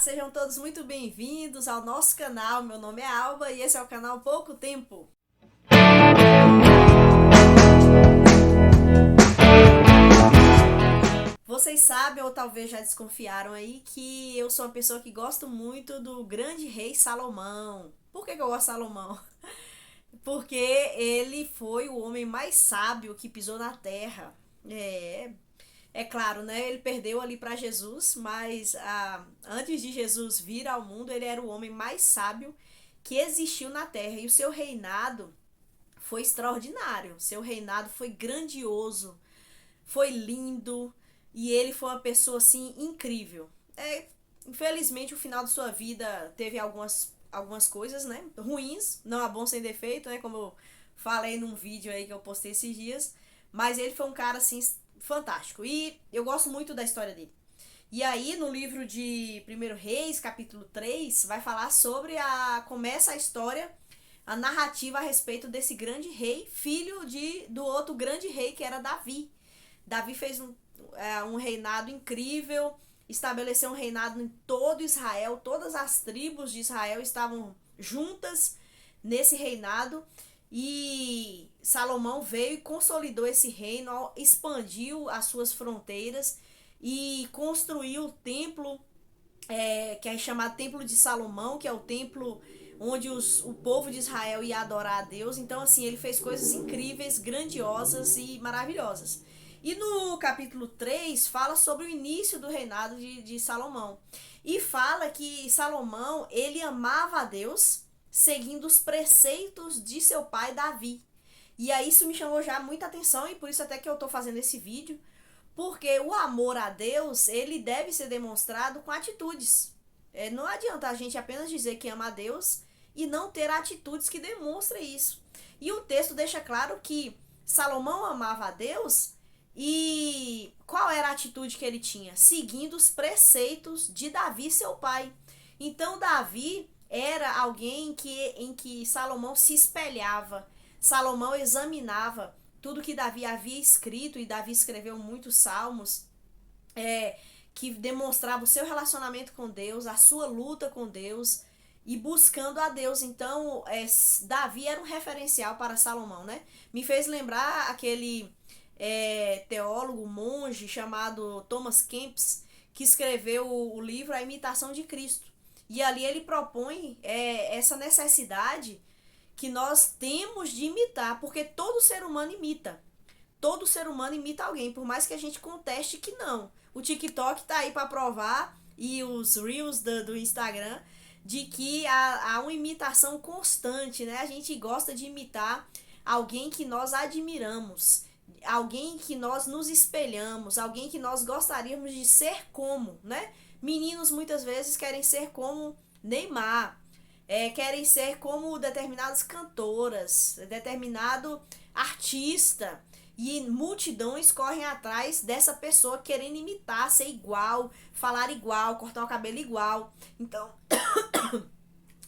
Sejam todos muito bem-vindos ao nosso canal. Meu nome é Alba e esse é o canal Pouco Tempo. Vocês sabem, ou talvez já desconfiaram aí, que eu sou uma pessoa que gosto muito do grande rei Salomão. Por que eu gosto de Salomão? Porque ele foi o homem mais sábio que pisou na terra. É claro, né? Ele perdeu ali para Jesus, mas antes de Jesus vir ao mundo, ele era o homem mais sábio que existiu na terra. E o seu reinado foi extraordinário. Seu reinado foi grandioso, foi lindo e ele foi uma pessoa assim incrível. Infelizmente, o final de sua vida teve algumas coisas, né? Ruins, não há bom sem defeito, né? Como eu falei num vídeo aí que eu postei esses dias. Mas ele foi um cara assim fantástico. E eu gosto muito da história dele. E aí, no livro de 1 Reis, capítulo 3, vai falar sobre começa a história, a narrativa a respeito desse grande rei, filho do outro grande rei, que era Davi. Davi fez um reinado incrível, estabeleceu um reinado em todo Israel, todas as tribos de Israel estavam juntas nesse reinado. E Salomão veio e consolidou esse reino, expandiu as suas fronteiras e construiu o templo, que é chamado Templo de Salomão, que é o templo onde o povo de Israel ia adorar a Deus. Então, assim, ele fez coisas incríveis, grandiosas e maravilhosas. E no capítulo 3 fala sobre o início do reinado de Salomão. E fala que Salomão, ele amava a Deus, seguindo os preceitos de seu pai Davi. E aí isso me chamou já muita atenção e por isso até que eu tô fazendo esse vídeo, porque o amor a Deus, ele deve ser demonstrado com atitudes. Não adianta a gente apenas dizer que ama a Deus e não ter atitudes que demonstrem isso. E o texto deixa claro que Salomão amava a Deus e qual era a atitude que ele tinha? Seguindo os preceitos de Davi, seu pai. Então Davi era alguém em que Salomão se espelhava. Salomão examinava tudo que Davi havia escrito, e Davi escreveu muitos salmos que demonstrava o seu relacionamento com Deus, a sua luta com Deus e buscando a Deus. Então, Davi era um referencial para Salomão, né? Me fez lembrar aquele teólogo, monge chamado Thomas Kempis, que escreveu o livro A Imitação de Cristo. E ali ele propõe essa necessidade que nós temos de imitar, porque todo ser humano imita. Todo ser humano imita alguém, por mais que a gente conteste que não. O TikTok tá aí para provar, e os Reels do Instagram, de que há uma imitação constante, né? A gente gosta de imitar alguém que nós admiramos, alguém que nós nos espelhamos, alguém que nós gostaríamos de ser como, né? Meninos muitas vezes querem ser como Neymar, querem ser como determinadas cantoras, determinado artista, e multidões correm atrás dessa pessoa querendo imitar, ser igual, falar igual, cortar o cabelo igual. Então,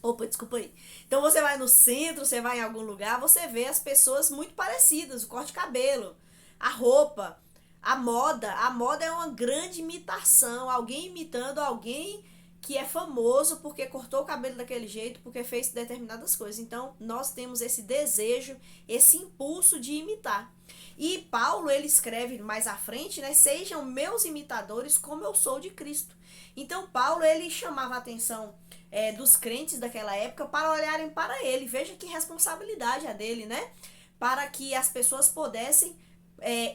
opa, desculpa aí. Então você vai no centro, você vai em algum lugar, você vê as pessoas muito parecidas, o corte de cabelo, a roupa, a moda. A moda é uma grande imitação, alguém imitando alguém que é famoso porque cortou o cabelo daquele jeito, porque fez determinadas coisas. Então, nós temos esse desejo, esse impulso de imitar. E Paulo, ele escreve mais à frente, né? Sejam meus imitadores como eu sou de Cristo. Então, Paulo, ele chamava a atenção dos crentes daquela época para olharem para ele. Veja que responsabilidade é dele, né? Para que as pessoas pudessem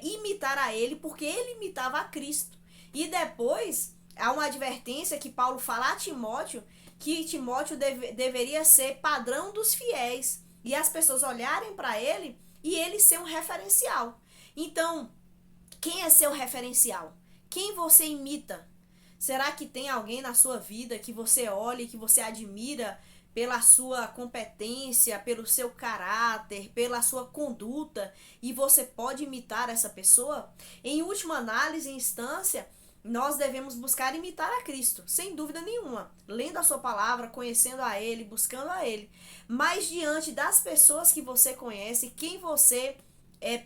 imitar a ele, porque ele imitava a Cristo. E depois há uma advertência que Paulo fala a Timóteo, que Timóteo deveria ser padrão dos fiéis, e as pessoas olharem para ele e ele ser um referencial. Então, quem é seu referencial? Quem você imita? Será que tem alguém na sua vida que você olha e que você admira pela sua competência, pelo seu caráter, pela sua conduta, e você pode imitar essa pessoa? Em última análise, em instância, nós devemos buscar imitar a Cristo, sem dúvida nenhuma, lendo a sua palavra, conhecendo a Ele, buscando a Ele. Mas diante das pessoas que você conhece, quem você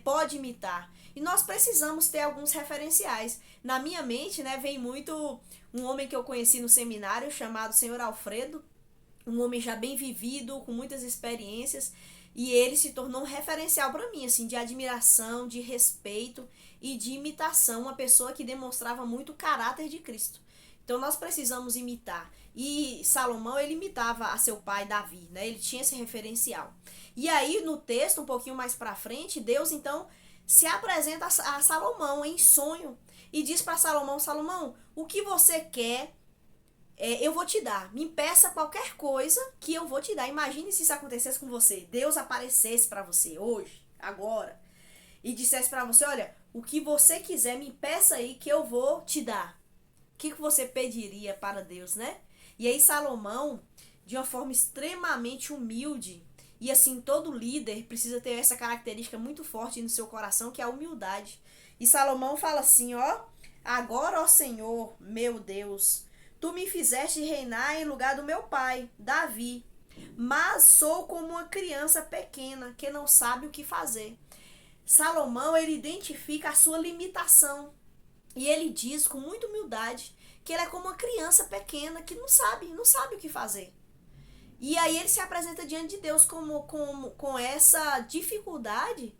pode imitar? E nós precisamos ter alguns referenciais. Na minha mente, né, vem muito um homem que eu conheci no seminário chamado Senhor Alfredo, um homem já bem vivido, com muitas experiências, e ele se tornou um referencial para mim, assim, de admiração, de respeito e de imitação, uma pessoa que demonstrava muito o caráter de Cristo. Então nós precisamos imitar. E Salomão, ele imitava a seu pai Davi, né? Ele tinha esse referencial. E aí no texto, um pouquinho mais para frente, Deus então se apresenta a Salomão em sonho e diz para Salomão: Salomão, o que você quer, eu vou te dar. Me peça qualquer coisa que eu vou te dar. Imagine se isso acontecesse com você. Deus aparecesse para você hoje, agora, e dissesse para você: olha, o que você quiser, me peça aí que eu vou te dar. O que você pediria para Deus, né? E aí Salomão, de uma forma extremamente humilde, e assim, todo líder precisa ter essa característica muito forte no seu coração, que é a humildade. E Salomão fala assim, ó: agora, ó Senhor, meu Deus, tu me fizeste reinar em lugar do meu pai, Davi, mas sou como uma criança pequena que não sabe o que fazer. Salomão, ele identifica a sua limitação. E ele diz com muita humildade que ele é como uma criança pequena que não sabe o que fazer. E aí ele se apresenta diante de Deus com essa dificuldade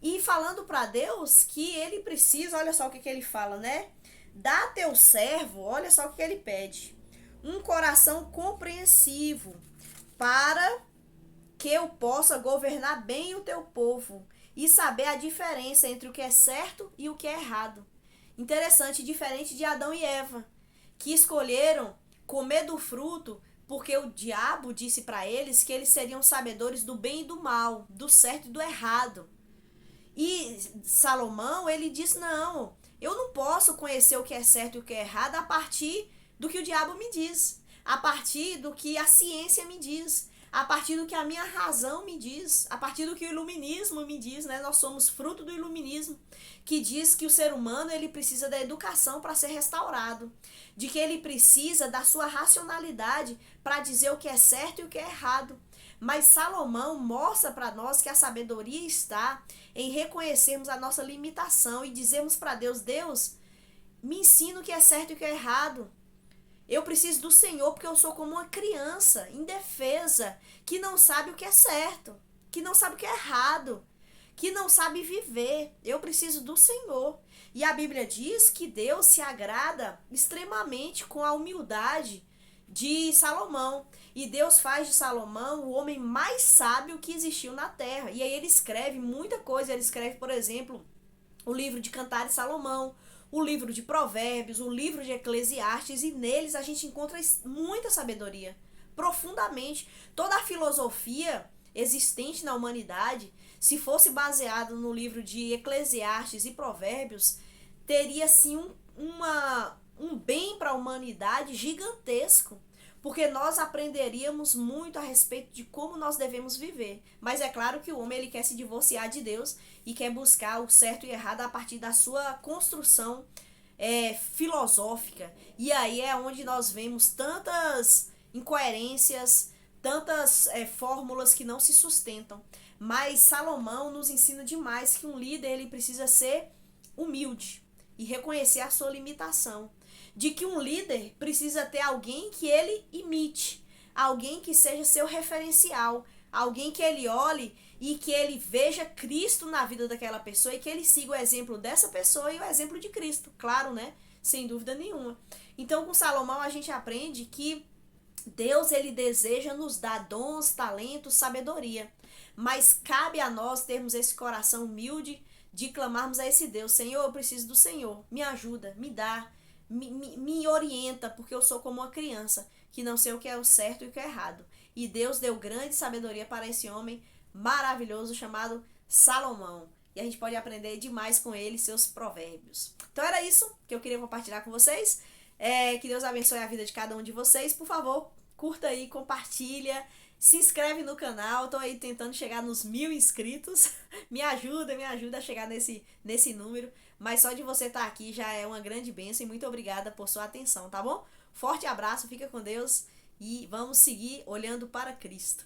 e falando para Deus que ele precisa, olha só o que ele fala, né? Dá teu servo, olha só o que ele pede, um coração compreensivo para que eu possa governar bem o teu povo e saber a diferença entre o que é certo e o que é errado. Interessante, diferente de Adão e Eva, que escolheram comer do fruto porque o diabo disse para eles que eles seriam sabedores do bem e do mal, do certo e do errado. E Salomão, ele diz: não, eu não posso conhecer o que é certo e o que é errado a partir do que o diabo me diz, a partir do que a ciência me diz, a partir do que a minha razão me diz, a partir do que o iluminismo me diz, né? Nós somos fruto do iluminismo, que diz que o ser humano, ele precisa da educação para ser restaurado, de que ele precisa da sua racionalidade para dizer o que é certo e o que é errado. Mas Salomão mostra para nós que a sabedoria está em reconhecermos a nossa limitação e dizermos para Deus: Deus, me ensina o que é certo e o que é errado. Eu preciso do Senhor porque eu sou como uma criança indefesa que não sabe o que é certo, que não sabe o que é errado, que não sabe viver. Eu preciso do Senhor. E a Bíblia diz que Deus se agrada extremamente com a humildade de Salomão. E Deus faz de Salomão o homem mais sábio que existiu na terra. E aí ele escreve muita coisa. Ele escreve, por exemplo, o livro de Cantares de Salomão, o livro de Provérbios, o livro de Eclesiastes, e neles a gente encontra muita sabedoria, profundamente. Toda a filosofia existente na humanidade, se fosse baseado no livro de Eclesiastes e Provérbios, teria sim um bem para a humanidade gigantesco, porque nós aprenderíamos muito a respeito de como nós devemos viver. Mas é claro que o homem, ele quer se divorciar de Deus e quer buscar o certo e errado a partir da sua construção filosófica. E aí é onde nós vemos tantas incoerências, tantas fórmulas que não se sustentam. Mas Salomão nos ensina demais que um líder, ele precisa ser humilde e reconhecer a sua limitação. De que um líder precisa ter alguém que ele imite, alguém que seja seu referencial, alguém que ele olhe e que ele veja Cristo na vida daquela pessoa e que ele siga o exemplo dessa pessoa e o exemplo de Cristo, claro, né? Sem dúvida nenhuma. Então, com Salomão a gente aprende que Deus, ele deseja nos dar dons, talentos, sabedoria, mas cabe a nós termos esse coração humilde de clamarmos a esse Deus: Senhor, eu preciso do Senhor, me ajuda, me dá, me orienta, porque eu sou como uma criança que não sei o que é o certo e o que é errado. E Deus deu grande sabedoria para esse homem maravilhoso chamado Salomão. E a gente pode aprender demais com ele, seus provérbios. Então era isso que eu queria compartilhar com vocês. Que Deus abençoe a vida de cada um de vocês. Por favor, curta aí, compartilha, se inscreve no canal. Tô aí tentando chegar nos 1000 inscritos. me ajuda a chegar nesse número. Mas só de você estar aqui já é uma grande bênção. E muito obrigada por sua atenção, tá bom? Forte abraço, fica com Deus. E vamos seguir olhando para Cristo.